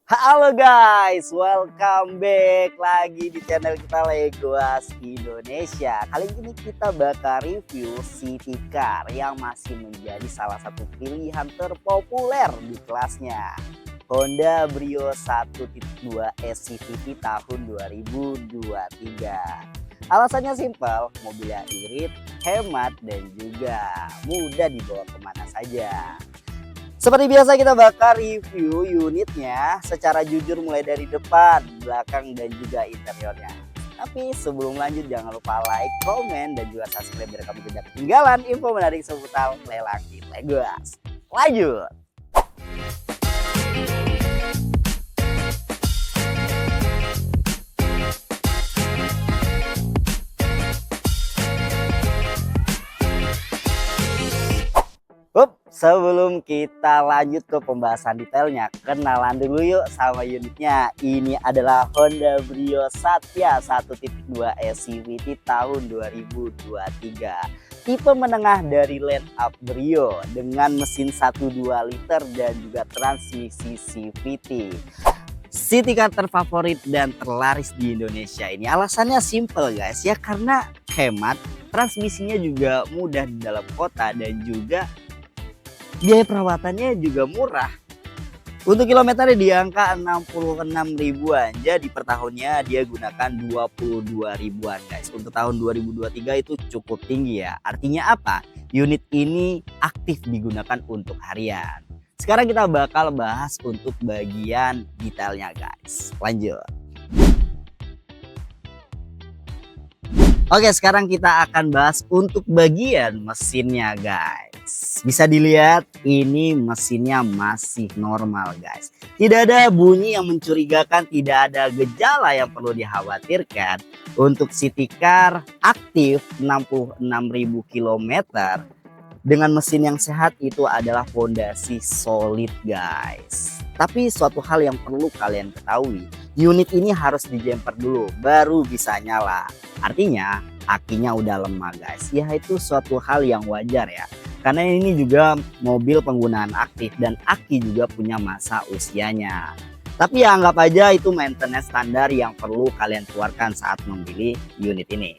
Halo guys, welcome back lagi di channel kita Legoas Indonesia. Kali ini kita bakal review city car yang masih menjadi salah satu pilihan terpopuler di kelasnya. Honda Brio 1.2 SCVT tahun 2023. Alasannya simpel, mobilnya irit, hemat, dan juga mudah dibawa kemana saja. Seperti biasa kita bakal review unitnya secara jujur mulai dari depan, belakang, dan juga interiornya. Tapi sebelum lanjut jangan lupa like, komen, dan juga subscribe biar kamu tidak ketinggalan info menarik seputar lelang di Legoas. Lanjut! Sebelum kita lanjut ke pembahasan detailnya, kenalan dulu yuk sama unitnya. Ini adalah Honda Brio Satya 1.2 SCVT tahun 2023. Tipe menengah dari line up Brio dengan mesin 1.2 liter dan juga transmisi CVT. City car terfavorit dan terlaris di Indonesia ini. Alasannya simple guys ya, karena hemat, transmisinya juga mudah di dalam kota, dan juga biaya perawatannya juga murah. Untuk kilometernya di angka 66 ribuan. Jadi per tahunnya dia gunakan 22 ribuan guys. Untuk tahun 2023 itu cukup tinggi ya. Artinya apa? Unit ini aktif digunakan untuk harian. Sekarang kita bakal bahas untuk bagian detailnya guys. Lanjut. Oke, sekarang kita akan bahas untuk bagian mesinnya guys. Bisa dilihat ini mesinnya masih normal guys. Tidak ada bunyi yang mencurigakan, tidak ada gejala yang perlu dikhawatirkan. Untuk city car aktif 66.000 km dengan mesin yang sehat itu adalah fondasi solid guys. Tapi suatu hal yang perlu kalian ketahui, unit ini harus dijemper dulu baru bisa nyala. Artinya akinya udah lemah guys. Ya itu suatu hal yang wajar ya. Karena ini juga mobil penggunaan aktif dan aki juga punya masa usianya. Tapi ya anggap aja itu maintenance standar yang perlu kalian keluarkan saat memilih unit ini.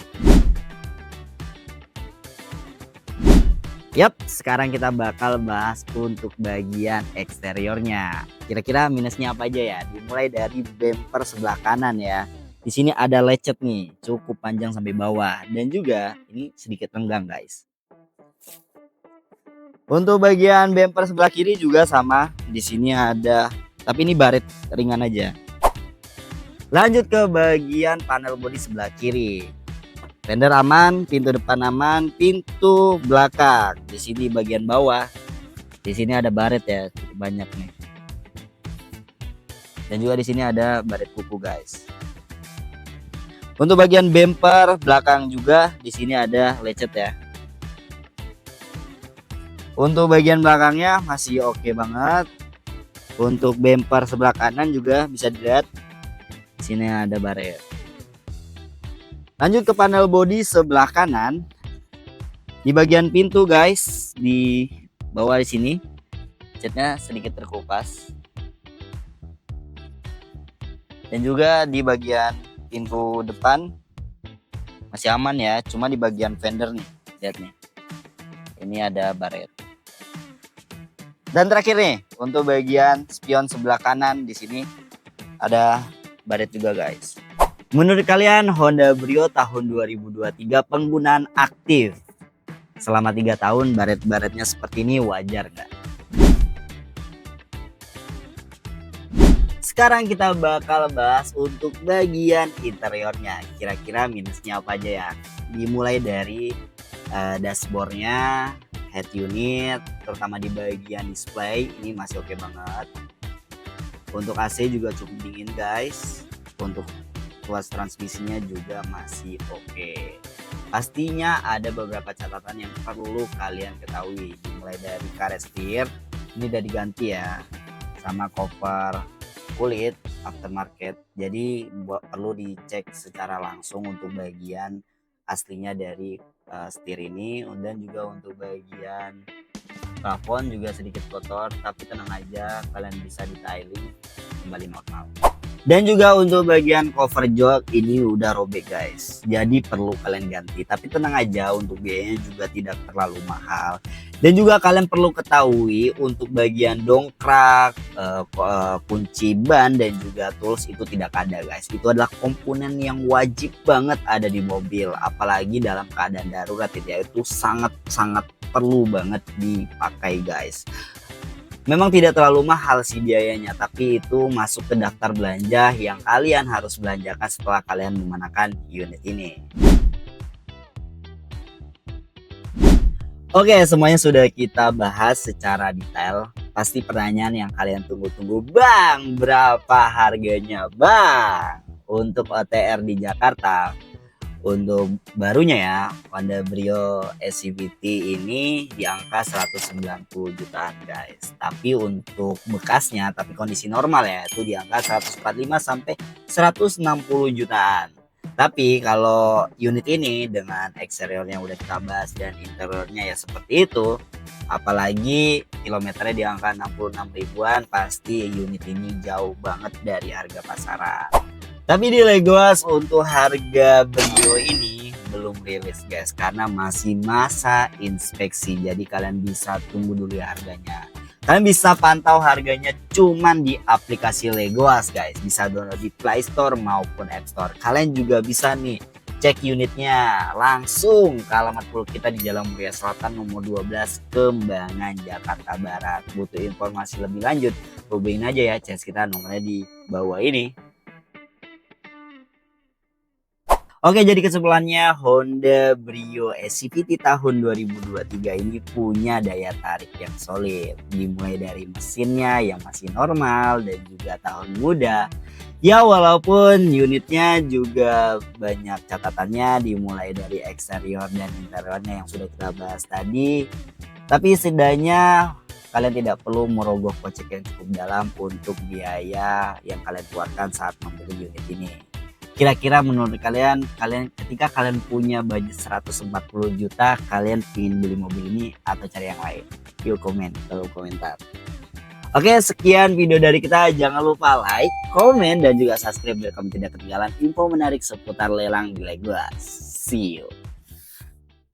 Yap, sekarang kita bakal bahas untuk bagian eksteriornya. Kira-kira minusnya apa aja ya? Dimulai dari bumper sebelah kanan ya. Di sini ada lecet nih, cukup panjang sampai bawah, dan juga ini sedikit renggang guys. Untuk bagian bumper sebelah kiri juga sama. Di sini ada, tapi ini baret ringan aja. Lanjut ke bagian panel bodi sebelah kiri. Fender aman, pintu depan aman, pintu belakang. Di sini bagian bawah. Di sini ada baret ya, cukup banyak nih. Dan juga di sini ada baret kuku guys. Untuk bagian bumper belakang juga di sini ada lecet ya. Untuk bagian belakangnya masih oke banget. Untuk bumper sebelah kanan juga bisa dilihat di sini ada baret. Lanjut ke panel bodi sebelah kanan. Di bagian pintu guys, di bawah di sini catnya sedikit terkupas. Dan juga di bagian pintu depan masih aman ya, cuma di bagian fender nih, lihat nih. Ini ada baret. Dan terakhir nih, untuk bagian spion sebelah kanan di sini ada baret juga guys. Menurut kalian Honda Brio tahun 2023 penggunaan aktif selama 3 tahun baret-baretnya seperti ini wajar nggak? Sekarang kita bakal bahas untuk bagian interiornya. Kira-kira minusnya apa aja ya? Dimulai dari dashboardnya, head unit, terutama di bagian display ini masih oke banget. Untuk AC juga cukup dingin guys. Untuk tuas transmisinya juga masih oke. Pastinya ada beberapa catatan yang perlu kalian ketahui. Dimulai dari karet setir, ini udah diganti ya, sama cover kulit aftermarket. Jadi perlu dicek secara langsung untuk bagian aslinya dari setir ini. Dan juga untuk bagian plafon juga sedikit kotor, tapi tenang aja, kalian bisa detailing kembali normal. Dan juga untuk bagian cover jok ini udah robek guys, jadi perlu kalian ganti. Tapi tenang aja, untuk biayanya juga tidak terlalu mahal. Dan juga kalian perlu ketahui untuk bagian dongkrak, kunci ban dan juga tools itu tidak ada guys. Itu adalah komponen yang wajib banget ada di mobil, apalagi dalam keadaan darurat ya, itu sangat perlu banget dipakai guys. Memang tidak terlalu mahal sih biayanya, tapi itu masuk ke daftar belanja yang kalian harus belanjakan setelah kalian menggunakan unit ini. Oke, semuanya sudah kita bahas secara detail. Pasti pertanyaan yang kalian tunggu-tunggu, Bang, berapa harganya, Bang? Untuk OTR di Jakarta, untuk barunya ya, Honda Brio SCVT ini di angka 190 jutaan guys. Tapi untuk bekasnya, tapi kondisi normal ya, itu di angka 145 sampai 160 jutaan. Tapi kalau unit ini dengan eksteriornya udah kita bahas dan interiornya ya seperti itu, apalagi kilometernya di angka 66 ribuan, pasti unit ini jauh banget dari harga pasaran. Tapi di Legos untuk harga Brio ini belum rilis guys, karena masih masa inspeksi. Jadi kalian bisa tunggu dulu ya harganya. Kalian bisa pantau harganya cuman di aplikasi Legos guys. Bisa download di Play Store maupun App Store. Kalian juga bisa nih cek unitnya langsung ke alamat full kita di Jalan Muria Selatan nomor 12 Kembangan Jakarta Barat. Butuh informasi lebih lanjut, hubungin aja ya chat kita, nomornya di bawah ini. Oke, jadi kesimpulannya Honda Brio SCVT tahun 2023 ini punya daya tarik yang solid. Dimulai dari mesinnya yang masih normal dan juga tahun muda. Ya walaupun unitnya juga banyak catatannya, dimulai dari eksterior dan interiornya yang sudah kita bahas tadi. Tapi setidaknya kalian tidak perlu merogoh kocek yang cukup dalam untuk biaya yang kalian keluarkan saat membeli unit ini. Kira-kira menurut kalian ketika kalian punya budget 140 juta, kalian ingin beli mobil ini atau cari yang lain? Yuk komen di kolom komentar. Oke, sekian video dari kita. Jangan lupa like, komen, dan juga subscribe biar kamu tidak ketinggalan info menarik seputar lelang di Legos. See you.